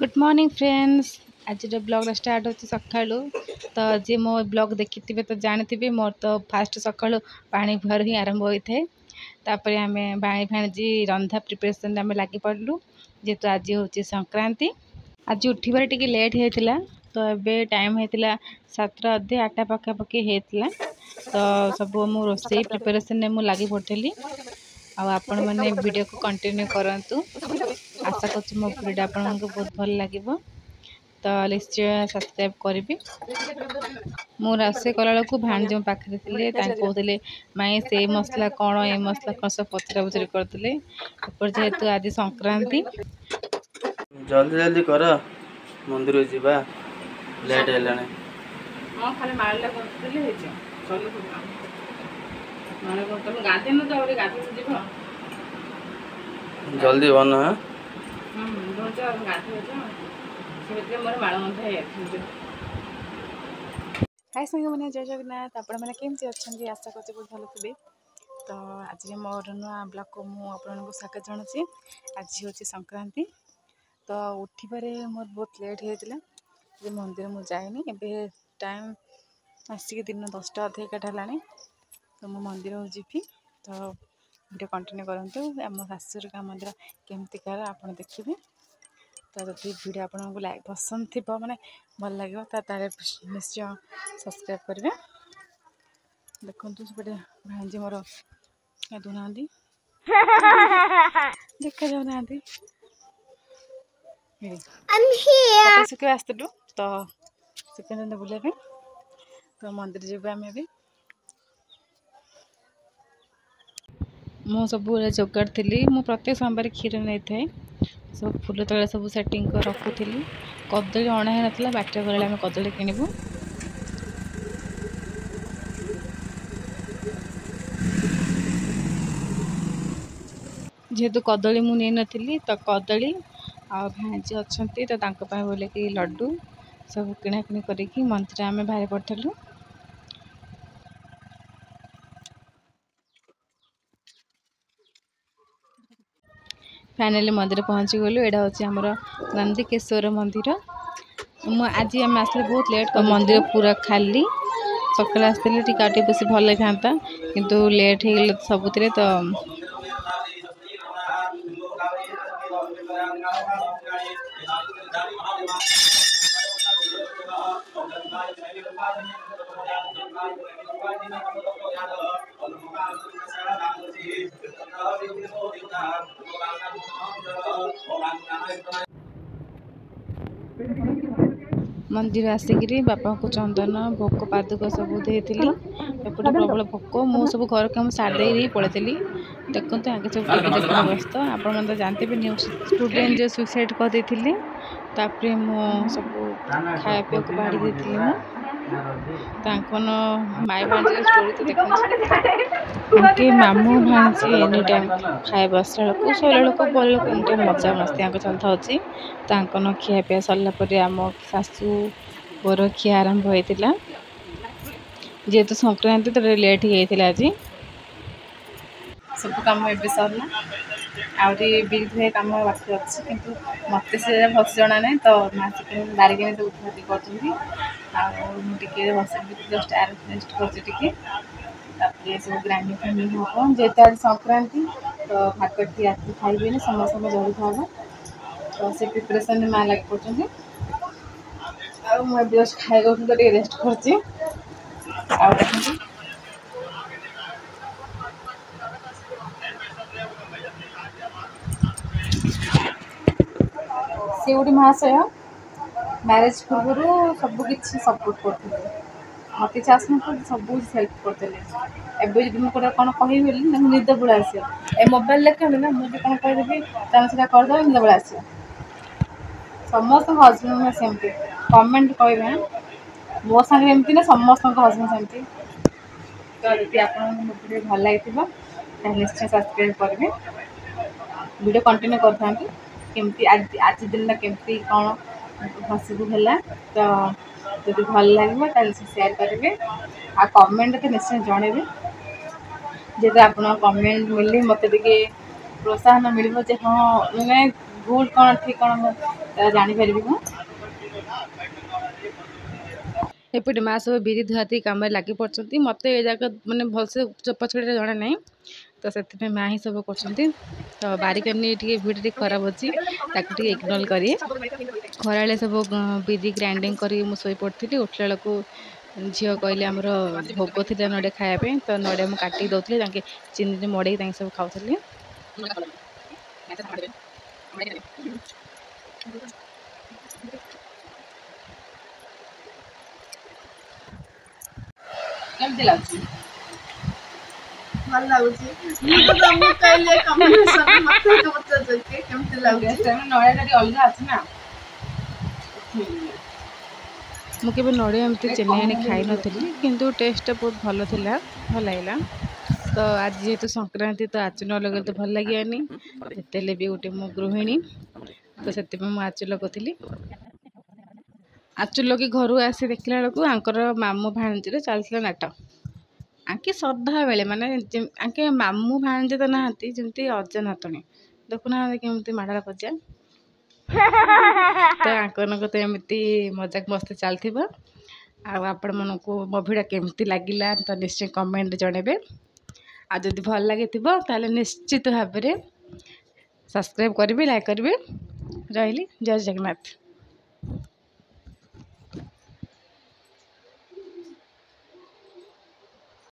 Good morning friends. आज blog start होती सका तो जी मो ब्लॉग देखी तो जानते मोर तो फास्ट सका पानी भर ही आरंभ होता है। तापर आम भाई भाणजी रंधा प्रिपरेसन आम लगी पड़लु जेहेतु आज हूँ संक्रांति। आज उठबार टी लेट होता तो ये टाइम होता 7टा अधे 8टा पखापाखि होता तो सब मो रोसे प्रिपरेसन में लगी पड़ी आपण मैंने वीडियो को कंटिन्यू करंतु। आशा कर मो वीडियो आपको बहुत भल लगे तो निश्चय सब्सक्राइब करी। मु रोसे कला बेलू भाणज पाखे थे कहते माई से मसला कौन ये मसला कौन सब पचरा पुचरी करते जेहेतु आज संक्रांति। जल्दी जल्दी कर मंदिर जीवा लेट है। खाली माला गाधे गाधे जल्दी बन। हाँ हाय संग मैंने जय जगन्नाथ आपण मैंने केमती अच्छा आशा करते बहुत भल थे। तो आज मोर नुआ ब्लॉग को मुझे स्वागत जनाऊँ। आज हूँ संक्रांति तो उठबार मोर बहुत लेट होता मंदिर मुझे जाएनी ए टाइम आसिक दिन 10टा अधे 11टा है तो मो मंदिर जीवी तो वीडियो कंटिन्यू करूँ। आम शाशुर का मंदिर केमती कार आप देखिए तो जब वीडियो आपको लाइक पसंद थी मैंने भल लगे तो निश्चय सब्सक्राइब करेंगे। देखो सेपटे भांजी मोर गाधुना देखा जाऊना सुखे आसलु तो सुखे बुलाए तो मंदिर जीव आम भी मु सब जोगाड़ थी मु प्रत्येक सोमवार क्षीर नहीं थाए सब फूल तले सब सेटिंग कर रखुली। कदली अणा ही नाला बाटर गला आम कदली किणबू जेहेतु कदली मु नहीं नथी तो कदली आ भांजी अच्छा तो बोले कि लड्डू सब किणाकिणी करके मंदिर आम बाहर पड़ू। फाइनाली मंदिर पहुँची गलु। यहाँ हूँ आमर नंदीकेश्वर मंदिर। आज आम आसले बहुत लेट तो मंदिर पूरा खाली सकाल आसते टे बेस भल था किंतु लेट हो गल सबुत तो मंदिर आसिक बापा को चंदन भोक पादुक सब देती एपटे प्रबल भोक मु सब घर कम सारी पलैली देखते आगे सब देखने व्यस्त आप जानते भी न्यूज स्टूडेंट जो सुसाइड कर देते तापर मु सब खाया पीया को बाड़ी देती माई भांजी स्टोरी तो देखते मामू भांजी एनी टाइम खाए बसला लोक शैला लोक बल लोक एनी टाइम मजा मस्ती चलता अच्छी खिया पिया सरला आम शाशु बोर खिया आरंभ होता जेहेतु संक्रांति तो लेट हो आज सब कम ए सरला आहरी बिल धुए कम बाकी अच्छे किंतु मत से भस जना ना तो बारिक उठाती कर बस जस्ट रेस्ट कर सब ग्राइंडिंग फाइंडिंग हम जेहेतु आज संक्रांति तो भाकटी रात खाइबे समस्त जल्दी हम तो से प्रिपरेसन में माँ लगे पड़े जस्ट खाई तो रेस्ट कर सीउडी महाशय मैरेज पूर्व सबकि सपोर्ट करते मत आस सब हेल्प करते एवं जब मुझे कौन कह निद बड़ा आस मोबाइल देखा ना मुझे कौन कहीदेवी से करदे निद बड़ा आस समस्त हजबैंड में सेमती कमेंट कहे मो सागे एमती ना समस्त हजबैंड सेमती तो यदि आपको भल लगी निश्चय सब्सक्राइब करेंगे वीडियो कंटिन्यू करते केमती आज दिन केमती कौन पॉसिबल है तो जब भल लगे तो शेयर करेंगे आ कमेंट तो निश्चय जनइबे जेहेतु आप कमेंट मिले मत प्रोत्साहन मिल हाँ मैंने ଭୁଲ କ'ଣ ଠିକ୍ କ'ଣ ମୁଁ ଜାଣିପାରିବି ମୁଁ। ଏପଟେ ମା ସବୁ ବିରି ଧୁଆଧୁଇ କାମରେ ଲାଗି ପଡ଼ୁଛନ୍ତି। ମୋତେ ଏ ଯାକ ମାନେ ଭଲସେ ଚୋପା ଛଡ଼େଇଟା ଜଣା ନାହିଁ, ତ ସେଥିପାଇଁ ମା ହିଁ ସବୁ କରୁଛନ୍ତି। ତ ବାରିକାନି ଟିକେ ଭିଡ଼ିଓ ଟିକେ ଖରାପ ଅଛି, ତାକୁ ଟିକେ ଇଗ୍ନୋର କରିବେ। ଖରାବେଳେ ସବୁ ବିରି ଗ୍ରାଇଣ୍ଡିଙ୍ଗ କରିକି ମୁଁ ଶୋଇପଡ଼ିଥିଲି। ଉଠିଲା ବେଳକୁ ଝିଅ କହିଲେ ଆମର ଭୋଗ ଥିଲା ନଡ଼ିଆ ଖାଇବା ପାଇଁ, ତ ନଡ଼ିଆ ମୁଁ କାଟିକି ଦେଉଥିଲି, ତାଙ୍କେ ଚିନିରେ ମଡ଼େଇକି ତାଙ୍କେ ସବୁ ଖାଉଥିଲେ। କେମିତି ଲାଗୁଛି? ଭଲ ଲାଗୁଛି। ମୁଁ ତ ତମକୁ କହିଲି କମ୍ବିନେସନ ମତେ ପଚାରୁଛନ୍ତି କେମିତି ଲାଗୁଛି। ନଡ଼ିଆ ଟିକେ ଅଲଗା ଅଛି ନା। ମୁଁ କେବେ ନଡ଼ିଆ ଏମିତି ଚିନି ଆଣି ଖାଇନଥିଲି, କିନ୍ତୁ ଟେଷ୍ଟଟା ବହୁତ ଭଲ ଥିଲା, ଭଲ ଲାଗିଲା। ତ ଆଜି ଯେହେତୁ ସଂକ୍ରାନ୍ତି, ତ ଆଚୁ ନ ଲଗେଇଲେ ତ ଭଲ ଲାଗିବନି। ଯେତେ ହେଲେ ବି ଗୋଟେ ମୁଁ ଗୃହିଣୀ, ତ ସେଥିପାଇଁ ମୁଁ ଆଚୁ ଲଗାଉଥିଲି। ଆଚୁ ଲଗେଇ ଘରୁ ଆସି ଦେଖିଲା ବେଳକୁ ଆଙ୍କର ମାମୁଁ ଭାଣିଜୀର ଚାଲିଥିଲା ନାଟ। ଆଙ୍କେ ସଦାବେଳେ ମାନେ ଆଙ୍କେ ମାମୁଁ ଭାଣିଜୀ ତ ନାହାନ୍ତି, ଯେମିତି ଅଜା ନାତୁଣୀ ଦେଖୁନାହାନ୍ତି କେମିତି ମାଡ଼ାଳ କଜିଆ। ତ ଆଙ୍କମାନଙ୍କ ତ ଏମିତି ମଜାକ ମସ୍ତି ଚାଲିଥିବ। ଆଉ ଆପଣମାନଙ୍କୁ ମୋ ଭିଡ଼ିଓ କେମିତି ଲାଗିଲା ତ ନିଶ୍ଚୟ କମେଣ୍ଟରେ ଜଣାଇବେ। ଆଉ ଯଦି ଭଲ ଲାଗିଥିବ ତାହେଲେ ନିଶ୍ଚିତ ଭାବରେ ସବସ୍କ୍ରାଇବ୍ କରିବେ, ଲାଇକ୍ କରିବେ। ରହିଲି, ଜୟ ଜଗନ୍ନାଥ।